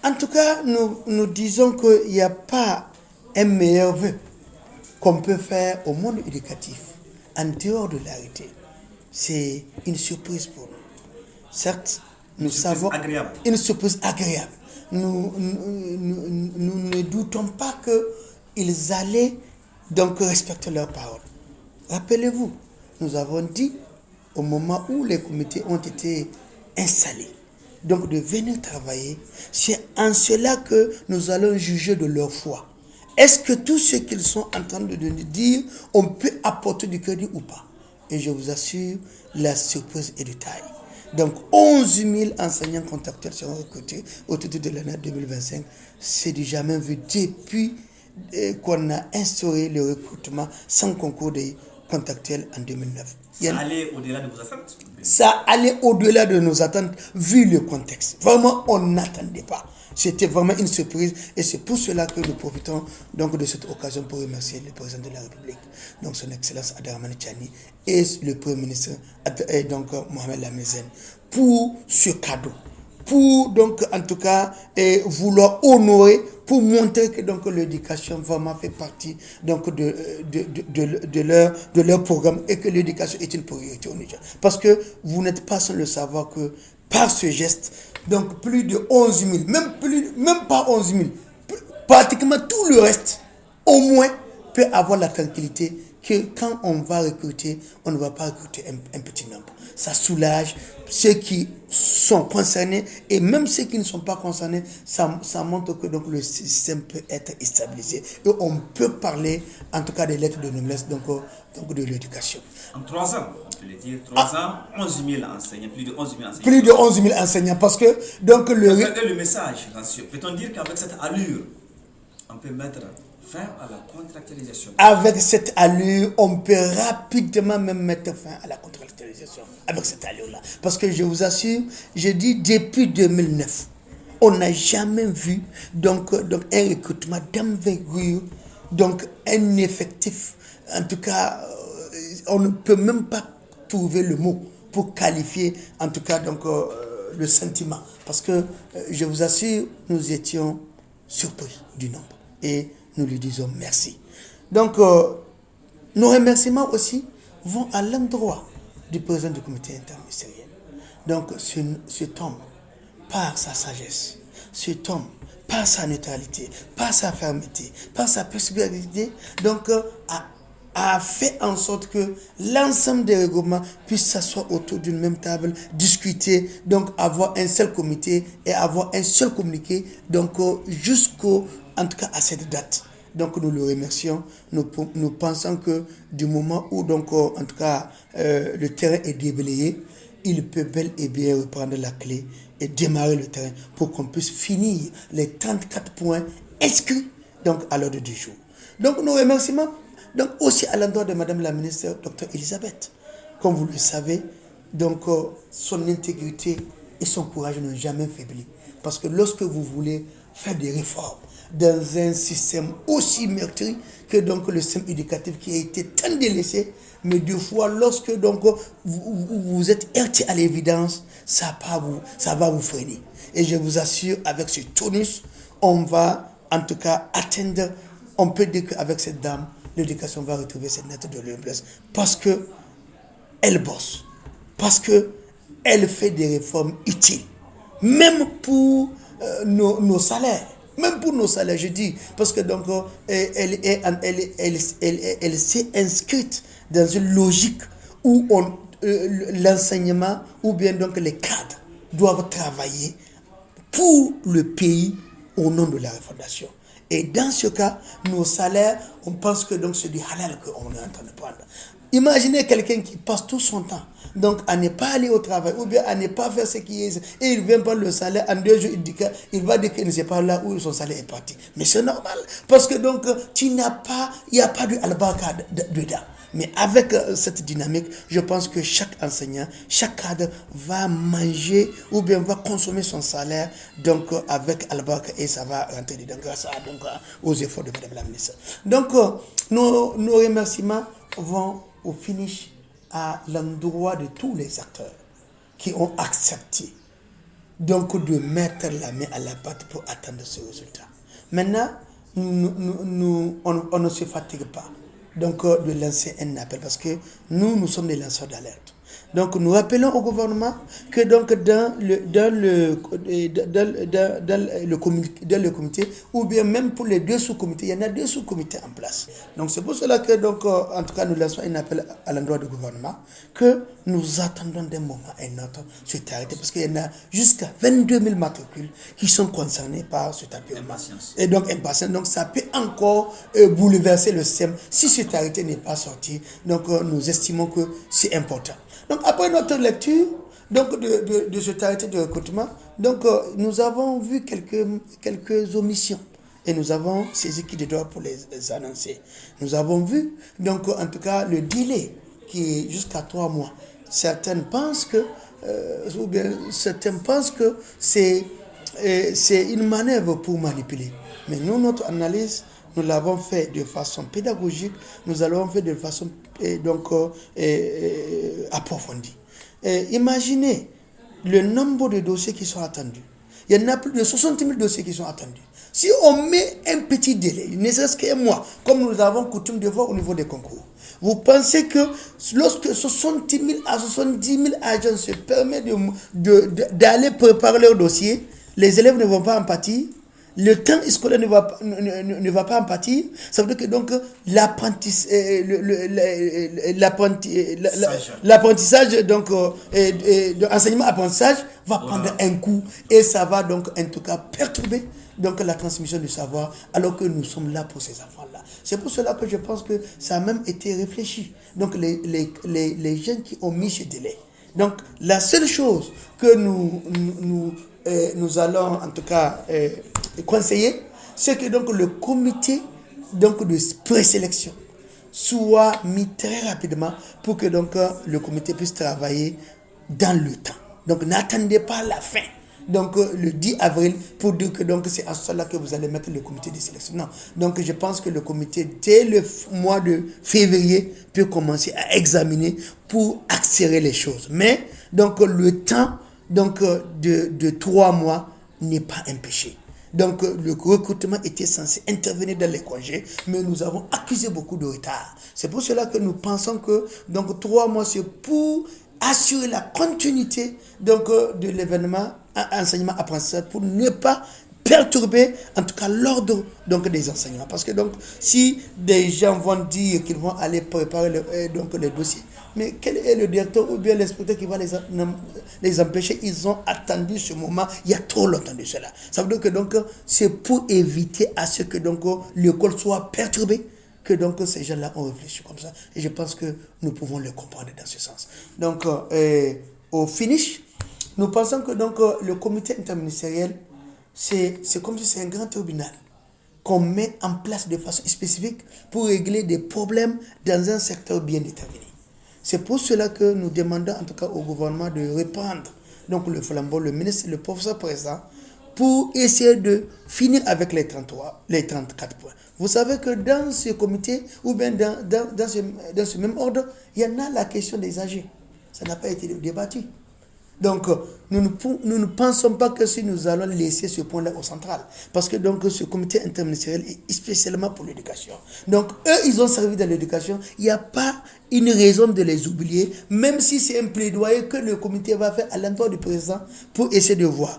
En tout cas, nous disons qu'il n'y a pas un meilleur vœu qu'on peut faire au monde éducatif en dehors de l'arrêté. C'est une surprise pour nous. Certes, nous savons une surprise agréable. Nous ne doutons pas qu'ils allaient donc respecter leurs paroles. Rappelez-vous, nous avons dit au moment où les comités ont été installés, donc de venir travailler, c'est en cela que nous allons juger de leur foi. Est-ce que tout ce qu'ils sont en train de nous dire, on peut apporter du crédit ou pas? Et je vous assure, la surprise est de taille. Donc 11 000 enseignants contractuels seront recrutés au titre de l'année 2025. C'est du jamais vu depuis qu'on a instauré le recrutement sans concours des contractuels en 2009. Ça allait au-delà de vos attentes? Ça allait au-delà de nos attentes vu le contexte. Vraiment, on n'attendait pas. C'était vraiment une surprise et c'est pour cela que nous profitons donc de cette occasion pour remercier le président de la République, donc son Excellence Abdrahmane Tiani et le Premier ministre donc Mohamed Lamine pour ce cadeau, pour donc en tout cas vouloir honorer, pour montrer que donc l'éducation vraiment fait partie donc de leur programme et que l'éducation est une priorité au Niger. Parce que vous n'êtes pas sans le savoir que par ce geste, donc plus de 11 000, même pas 11 000, pratiquement tout le reste, au moins, peut avoir la tranquillité que quand on va recruter, on ne va pas recruter un petit nombre. Ça soulage ceux qui sont concernés et même ceux qui ne sont pas concernés, ça montre que donc, le système peut être stabilisé. Et on peut parler, en tout cas, des lettres de noblesse, donc de l'éducation. En 3 ans, on peut le dire, 3 ans, 11 000 enseignants, plus de 11 000 enseignants. Plus de 11 000 enseignants, parce que donc le message, peut-on dire qu'avec cette allure, on peut mettre fin à la contractualisation? Avec cette allure, on peut rapidement même mettre fin à la contractualisation. Avec cette allure-là. Parce que je vous assure, je dis depuis 2009, on n'a jamais vu donc un recrutement d'envergure, donc un effectif. En tout cas, on ne peut même pas trouver le mot pour qualifier, en tout cas, donc le sentiment. Parce que, je vous assure, nous étions surpris du nombre. Et nous lui disons merci. Donc, nos remerciements aussi vont à l'endroit du président du comité interministériel. Donc, cet homme, par sa sagesse, cet homme, par sa neutralité, par sa fermeté, par sa perspicacité, donc, a fait en sorte que l'ensemble des regroupements puissent s'asseoir autour d'une même table, discuter, donc avoir un seul comité et avoir un seul communiqué, donc jusqu'au, en tout cas à cette date. Donc nous le remercions, nous pensons que du moment où donc en tout cas le terrain est déblayé, il peut bel et bien reprendre la clé et démarrer le terrain pour qu'on puisse finir les 34 points inscrits donc à l'ordre du jour. Donc nos remerciements donc aussi à l'endroit de Madame la ministre Dr Elisabeth. Comme vous le savez, donc son intégrité et son courage n'ont jamais faibli. Parce que lorsque vous voulez faire des réformes dans un système aussi meurtri que donc le système éducatif qui a été tant délaissé, mais deux fois lorsque donc vous êtes heurté à l'évidence, ça va vous freiner. Et je vous assure, avec ce tonus, on va en tout cas atteindre, on peut dire qu'avec cette dame, l'éducation va retrouver cette note de noblesse parce que elle bosse, parce que elle fait des réformes utiles, même pour nos salaires. Même pour nos salaires, je dis, parce que donc elle s'est inscrite dans une logique où l'enseignement ou bien donc les cadres doivent travailler pour le pays au nom de la refondation. Et dans ce cas, nos salaires, on pense que donc c'est du halal qu'on est en train de prendre. Imaginez quelqu'un qui passe tout son temps donc à ne pas aller au travail ou bien à ne pas faire ce qui est et il vient prendre le salaire en 2 jours, il va dire qu'il ne sait pas là où son salaire est parti. Mais c'est normal parce que donc il n'y a pas de albarka dedans. Mais avec cette dynamique, je pense que chaque enseignant, chaque cadre va manger ou bien va consommer son salaire donc avec albarka et ça va rentrer dedans grâce aux efforts de Madame la ministre. Donc nos remerciements vont au finish à l'endroit de tous les acteurs qui ont accepté donc de mettre la main à la pâte pour atteindre ce résultat. Maintenant, on ne se fatigue pas donc de lancer un appel parce que nous sommes des lanceurs d'alerte. Donc nous rappelons au gouvernement que donc dans le comité ou bien même pour les 2 sous-comités, il y en a 2 sous-comités en place. Donc c'est pour cela que donc en tout cas nous lançons un appel à l'endroit du gouvernement que nous attendons d'un moment à un autre cette arrêté parce qu'il y en a jusqu'à 22 000 matricules qui sont concernés par cet appel. Et donc impatience. Donc ça peut encore bouleverser le système si cet arrêté n'est pas sorti. Donc nous estimons que c'est important. Donc après notre lecture donc de cet arrêté de recrutement, donc nous avons vu quelques omissions et nous avons saisi qui de droit pour les annoncer. Nous avons vu donc en tout cas le délai qui est jusqu'à 3 mois. Certains pensent que c'est une manœuvre pour manipuler. Mais nous, notre analyse, nous l'avons fait de façon pédagogique, nous l'avons fait de façon approfondie. Imaginez le nombre de dossiers qui sont attendus. Il y en a plus de 60 000 dossiers qui sont attendus. Si on met un petit délai, ne serait-ce qu'un mois, comme nous avons coutume de voir au niveau des concours, vous pensez que lorsque 60 000 à 70 000 agents se permettent d'aller préparer leur dossier, les élèves ne vont pas en pâtir? Le temps scolaire ne va pas en pâtir. Ça veut dire que donc l'apprentissage donc enseignement-apprentissage va prendre un coup et ça va donc en tout cas perturber donc la transmission du savoir alors que nous sommes là pour ces enfants-là. C'est pour cela que je pense que ça a même été réfléchi. Donc les jeunes qui ont mis ce délai. Donc la seule chose que nous allons en tout cas conseiller, c'est que donc le comité donc de présélection soit mis très rapidement pour que donc le comité puisse travailler dans le temps. Donc n'attendez pas la fin. Donc le 10 avril pour dire que donc c'est à cela que vous allez mettre le comité de sélection. Non. Donc je pense que le comité dès le mois de février peut commencer à examiner pour accélérer les choses. Mais donc le temps donc de 3 mois n'est pas un péché. Donc le recrutement était censé intervenir dans les congés, mais nous avons accusé beaucoup de retard. C'est pour cela que nous pensons que donc 3 mois c'est pour assurer la continuité donc de l'événement enseignement-apprentissage pour ne pas perturber en tout cas l'ordre donc des enseignements. Parce que donc si des gens vont dire qu'ils vont aller préparer donc les dossiers, mais quel est le directeur ou bien l'inspecteur qui va les empêcher? Ils ont attendu ce moment il y a trop longtemps de cela. Ça veut dire que donc c'est pour éviter à ce que donc l'école soit perturbée que donc ces gens-là ont réfléchi comme ça. Et je pense que nous pouvons le comprendre dans ce sens. Donc au finish, nous pensons que donc le comité interministériel, c'est comme si c'est un grand tribunal qu'on met en place de façon spécifique pour régler des problèmes dans un secteur bien déterminé. C'est pour cela que nous demandons en tout cas au gouvernement de reprendre donc le flambeau, le ministre, le professeur président, pour essayer de finir avec les 34 points. Vous savez que dans ce comité, ou bien dans ce même ordre, il y en a la question des âgés. Ça n'a pas été débattu. Donc, nous ne pensons pas que si nous allons laisser ce point-là au central. Parce que donc, ce comité interministériel est spécialement pour l'éducation. Donc, eux, ils ont servi dans l'éducation. Il n'y a pas une raison de les oublier, même si c'est un plaidoyer que le comité va faire à l'endroit du président pour essayer de voir.